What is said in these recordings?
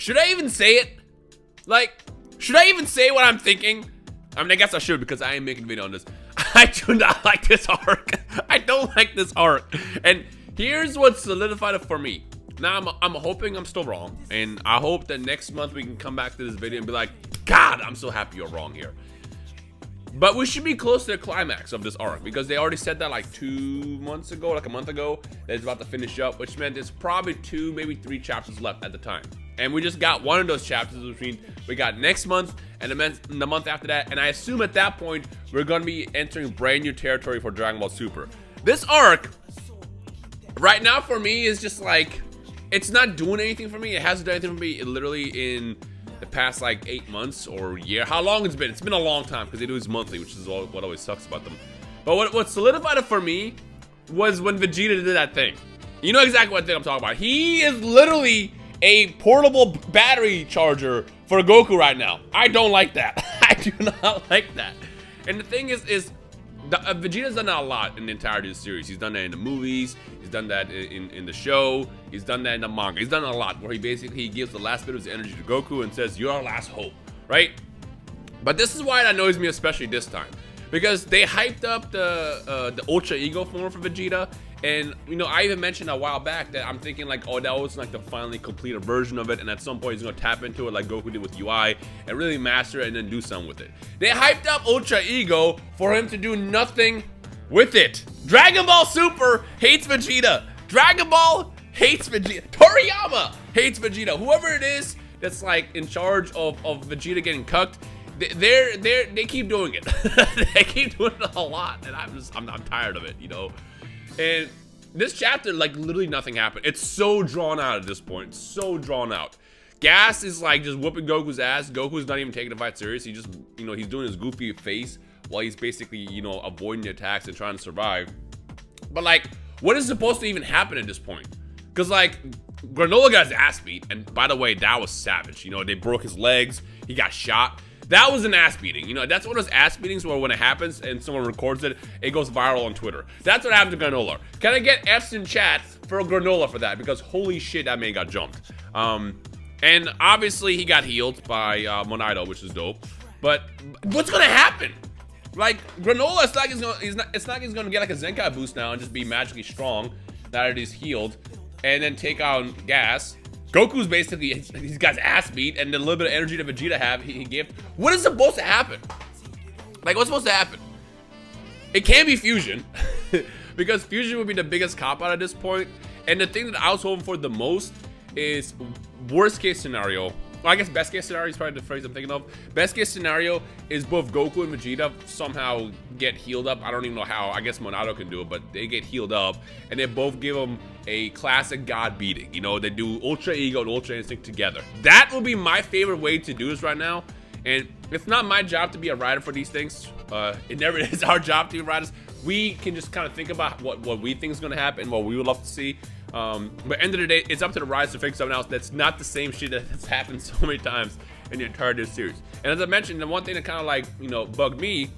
Should I even say it? Like, should I even say what I'm thinking? I mean, I guess I should because I am making a video on this. I do not like this arc. I don't like this arc. And here's what solidified it for me. Now, I'm hoping I'm still wrong. And I hope that next month we can come back to this video and be like, God, I'm so happy you're wrong here. But we should be close to the climax of this arc because they already said that like 2 months ago, like a month ago, that it's about to finish up, which meant there's probably 2, maybe 3 chapters left at the time. And we just got one of those chapters, which means we got next month and the month after that. And I assume at that point, we're going to be entering brand new territory for Dragon Ball Super. This arc, right now for me, is just like, it's not doing anything for me. It hasn't done anything for me literally in the past like 8 months or a year. How long it's been? It's been a long time because they do this monthly, which is what always sucks about them. But what solidified it for me was when Vegeta did that thing. You know exactly what thing I'm talking about. He is literally a portable battery charger for Goku right now. I don't like that. I do not like that. And the thing is Vegeta's done that a lot in the entirety of the series. He's done that in the movies. He's done that in the show. He's done that in the manga. He's done it a lot where he gives the last bit of his energy to Goku and says, "You're our last hope," right? But this is why it annoys me, especially this time, because they hyped up the Ultra Ego form for Vegeta. And, you know, I even mentioned a while back that I'm thinking like, oh, that was like the finally completed version of it. And at some point, he's going to tap into it like Goku did with UI and really master it and then do something with it. They hyped up Ultra Ego for him to do nothing with it. Dragon Ball Super hates Vegeta. Dragon Ball hates Vegeta. Toriyama hates Vegeta. Whoever it is that's like in charge of Vegeta getting cucked, they keep doing it. They keep doing it a lot. And I'm tired of it, you know. And this chapter, like, literally nothing happened. It's so drawn out at this point. It's so drawn out. Gas is, like, just whooping Goku's ass. Goku's not even taking the fight serious. He just, you know, he's doing his goofy face while he's basically, you know, avoiding the attacks and trying to survive. But, like, what is supposed to even happen at this point? Because, like, Granola got his ass beat. And, by the way, that was savage. You know, they broke his legs. He got shot. That was an ass beating. You know, that's one of those ass beatings where when it happens and someone records it, it goes viral on Twitter. That's what happened to Granola. Can I get F's in chat for Granola for that? Because holy shit, that man got jumped. And obviously he got healed by Monaido, which is dope. But what's gonna happen? Like, Granola, it's not like he's gonna get like a Zenkai boost now and just be magically strong now that he's healed and then take out Gas. Goku's basically, he's got his ass beat, and the little bit of energy that Vegeta have, he gave. What is supposed to happen? Like, what's supposed to happen? It can't be Fusion, because Fusion would be the biggest cop-out at this point. And the thing that I was hoping for the most is worst case scenario. Well, I guess best case scenario is probably the phrase I'm thinking of. Best case scenario is both Goku and Vegeta somehow get healed up. I don't even know how. I guess Monado can do it, but they get healed up, and they both give them a classic God beating. You know, they do Ultra Ego and Ultra Instinct together. That would be my favorite way to do this right now. And it's not my job to be a writer for these things. It never is our job to be writers. We can just kind of think about what we think is going to happen, what we would love to see. But end of the day, it's up to the writers to figure something else that's not the same shit that's happened so many times in the entire this series. And as I mentioned, the one thing that kind of like, you know, bugged me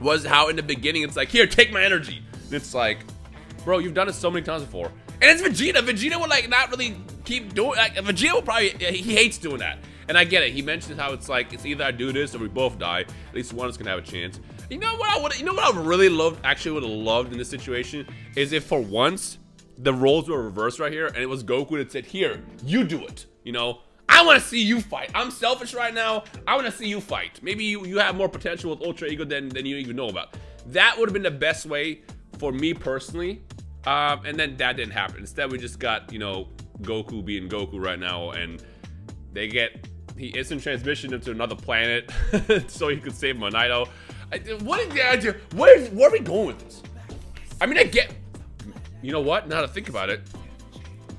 was how in the beginning it's like, here, take my energy. And it's like, bro, you've done it so many times before. And it's Vegeta. Vegeta would like not really keep doing, like, Vegeta will probably, he hates doing that. And I get it. He mentions how it's like, it's either I do this or we both die. At least one of us can have a chance. You know what I really loved, actually would have loved in this situation, is if for once, the roles were reversed right here, and it was Goku that said, here, you do it. You know, I want to see you fight. I'm selfish right now. I want to see you fight. Maybe you have more potential with Ultra Ego than you even know about. That would have been the best way for me personally. And then that didn't happen. Instead, we just got, you know, Goku being Goku right now, and he instant transmission into another planet so he could save Monaido. Where are we going with this? I mean, I get, you know what? Now to think about it,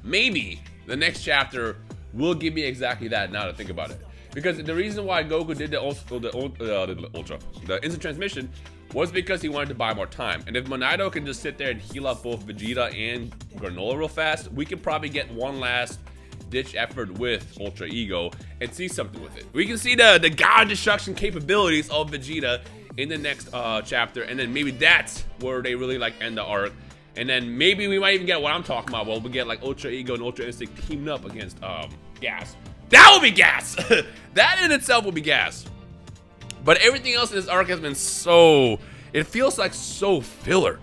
maybe the next chapter will give me exactly that. Now to think about it, because the reason why Goku did the instant transmission was because he wanted to buy more time. And if Monaido can just sit there and heal up both Vegeta and Granola real fast, we could probably get one last ditch effort with Ultra Ego and see something with it. We can see the God destruction capabilities of Vegeta in the next chapter, and then maybe that's where they really like end the arc. And then maybe we might even get what I'm talking about. Well, we get like Ultra Ego and Ultra Instinct teamed up against Gas. That will be gas. That in itself will be gas. But everything else in this arc has been so, it feels like so filler.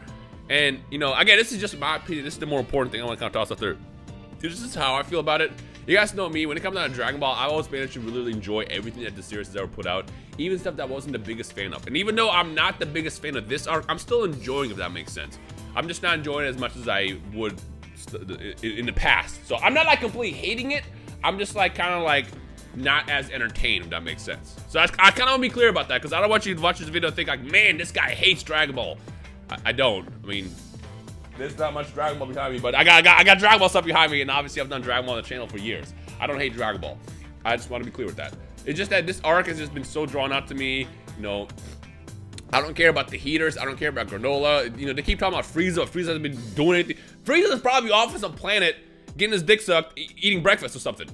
And, you know, again, this is just my opinion. This is the more important thing I want to kind of toss out there. This is how I feel about it. You guys know me, when it comes down to Dragon Ball, I've always managed to really enjoy everything that the series has ever put out, even stuff that I wasn't the biggest fan of. And even though I'm not the biggest fan of this arc, I'm still enjoying it, if that makes sense. I'm just not enjoying it as much as I would in the past. So I'm not like completely hating it. I'm just like kind of like not as entertained, if that makes sense. So I kind of want to be clear about that, because I don't want you to watch this video and think like, man, this guy hates Dragon Ball. I don't. I mean, there's not much Dragon Ball behind me, but I got Dragon Ball stuff behind me, and obviously I've done Dragon Ball on the channel for years. I don't hate Dragon Ball. I just want to be clear with that. It's just that this arc has just been so drawn out to me. You know, I don't care about the heaters. I don't care about Granola. You know, they keep talking about Frieza. Frieza hasn't been doing anything. Frieza is probably off of some planet getting his dick sucked, eating breakfast or something.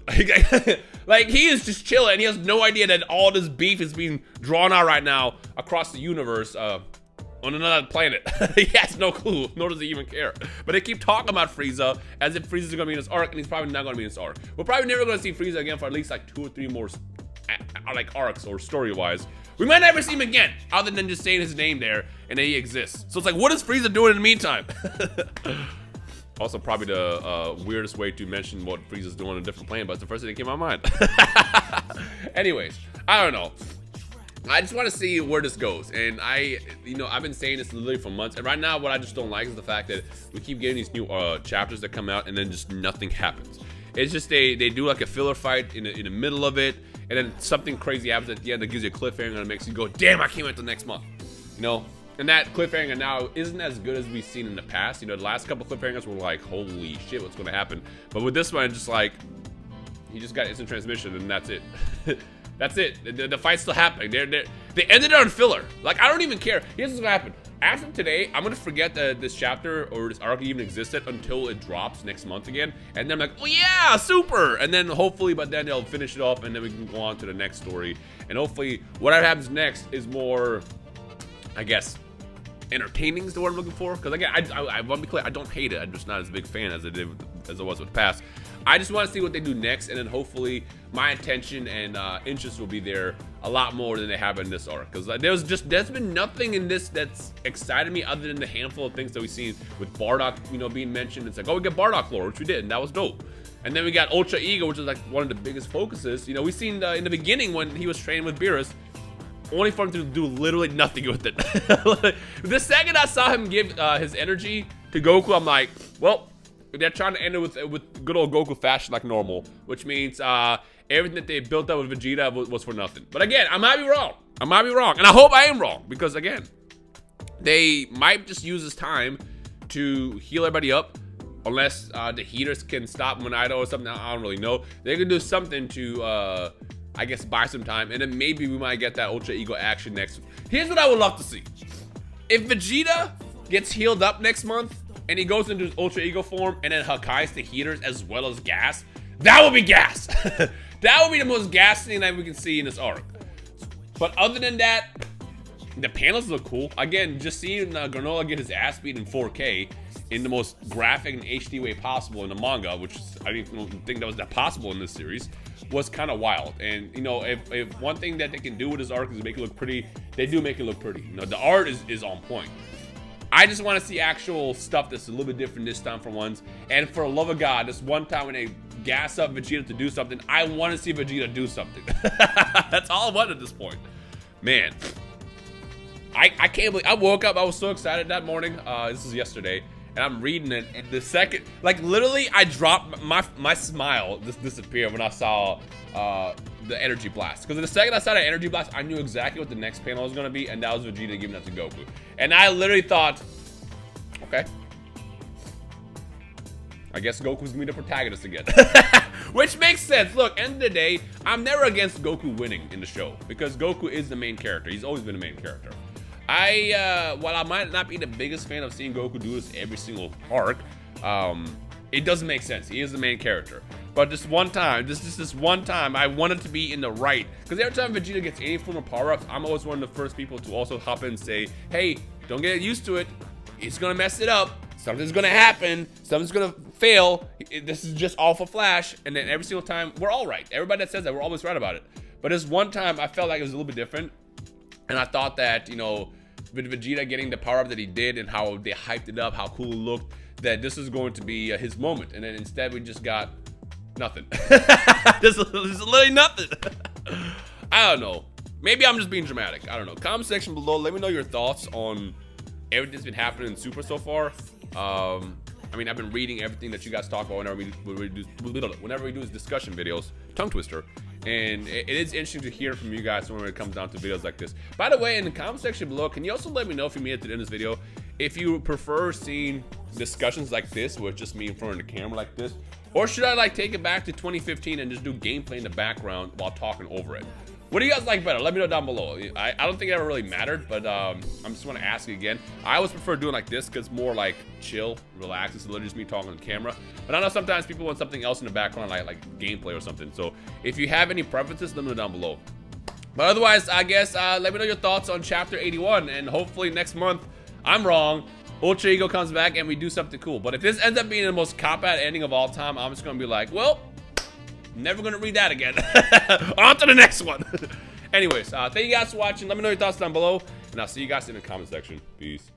Like, he is just chilling, and he has no idea that all this beef is being drawn out right now across the universe. On another planet. He has no clue, nor does he even care. But they keep talking about Frieza as if Frieza's gonna be in this arc, and he's probably not gonna be in this arc. We're probably never gonna see Frieza again for at least like 2 or 3 more like arcs or story-wise. We might never see him again, other than just saying his name there and that he exists. So it's like, what is Frieza doing in the meantime? Also, probably the weirdest way to mention what Frieza's doing on a different planet, but it's the first thing that came to my mind. Anyways, I don't know. I just want to see where this goes, and you know, I've been saying this literally for months, and right now what I just don't like is the fact that we keep getting these new chapters that come out, and then just nothing happens. It's just they do like a filler fight in the middle of it, and then something crazy happens at the end that gives you a cliffhanger and it makes you go, damn, I can't wait till next month, you know? And that cliffhanger now isn't as good as we've seen in the past. You know, the last couple cliffhangers were like, holy shit, what's gonna happen? But with this one, just like, he just got instant transmission, and that's it. That's it. The fight's still happening. They ended it on filler. Like, I don't even care. Here's what's gonna happen. After today, I'm gonna forget that this chapter or this arc even existed until it drops next month again. And then I'm like, oh yeah, super. And then hopefully by then they'll finish it off, and then we can go on to the next story. And hopefully whatever happens next is more, I guess, entertaining is the word I'm looking for. Because again, I want to be clear, I don't hate it. I'm just not as big a fan as I was with the past. I just want to see what they do next, and then hopefully my attention and interest will be there a lot more than they have in this arc. Because there's been nothing in this that's excited me other than the handful of things that we've seen with Bardock, you know, being mentioned. It's like, oh, we get Bardock lore, which we did, and that was dope. And then we got Ultra Ego, which is like one of the biggest focuses. You know, we seen in the beginning when he was training with Beerus, only for him to do literally nothing with it. The second I saw him give his energy to Goku, I'm like, well, they're trying to end it with good old Goku fashion like normal, which means everything that they built up with Vegeta was for nothing. But again, I might be wrong. I might be wrong, and I hope I am wrong, because again, they might just use this time to heal everybody up, unless the heaters can stop Monaido or something. I don't really know. They can do something to, I guess, buy some time, and then maybe we might get that Ultra Ego action next. Here's what I would love to see: if Vegeta gets healed up next month, and he goes into his Ultra Ego form, and then Hakai's the heaters as well as gas, that would be gas. That would be the most gas thing that we can see in this arc. But other than that, the panels look cool. Again, just seeing Granola get his ass beat in 4K in the most graphic and HD way possible in the manga, which I didn't even think that was that possible in this series, was kind of wild. And, you know, if one thing that they can do with this arc is make it look pretty, they do make it look pretty. You know, the art is on point. I just want to see actual stuff that's a little bit different this time for once. And for the love of God, this one time when they gas up Vegeta to do something, I want to see Vegeta do something. That's all I want at this point. Man, I can't believe, I woke up, I was so excited that morning. This was yesterday, and I'm reading it, and the second, like literally, I dropped, my smile just disappeared when I saw the energy blast. Because the second I saw that energy blast, I knew exactly what the next panel was going to be, and that was Vegeta giving that to Goku. And I literally thought, okay, I guess Goku's gonna be the protagonist again. Which makes sense. Look, end of the day, I'm never against Goku winning in the show, because Goku is the main character. He's always been the main character. While I might not be the biggest fan of seeing Goku do this every single arc, it doesn't make sense. He is the main character. But this one time, this one time, I wanted to be in the right. Because every time Vegeta gets any form of power-ups, I'm always one of the first people to also hop in and say, hey, don't get used to it. It's gonna mess it up. something's gonna happen, something's gonna fail. This is just all for Flash, and then every single time we're all right. Everybody that says that, we're always right about it. But this one time, I felt like it was a little bit different, and I thought that, you know, with Vegeta getting the power up that he did and how they hyped it up, how cool it looked, that this is going to be his moment. And then instead, we just got nothing. This is literally nothing. I don't know. Maybe I'm just being dramatic. I don't know. Comment section below. Let me know your thoughts on everything that's been happening in Super so far. I mean, I've been reading everything that you guys talk about whenever we do these discussion videos. Tongue twister. And it is interesting to hear from you guys when it comes down to videos like this. By the way, in the comment section below, can you also let me know, if you made it to the end of this video, if you prefer seeing discussions like this, where it's just me in front of the camera like this, or should I like take it back to 2015 and just do gameplay in the background while talking over it? What do you guys like better? Let me know down below. I don't think it ever really mattered, but I just want to ask you again. I always prefer doing like this because it's more like chill, relax. It's literally just me talking on the camera. But I know sometimes people want something else in the background, like gameplay or something. So if you have any preferences, let me know down below. But otherwise, I guess let me know your thoughts on Chapter 81, and hopefully next month, I'm wrong, Ultra Ego comes back and we do something cool. But if this ends up being the most cop-out ending of all time, I'm just gonna be like, well, never gonna read that again. On to the next one. Anyways, thank you guys for watching. Let me know your thoughts down below, and I'll see you guys in the comment section. Peace.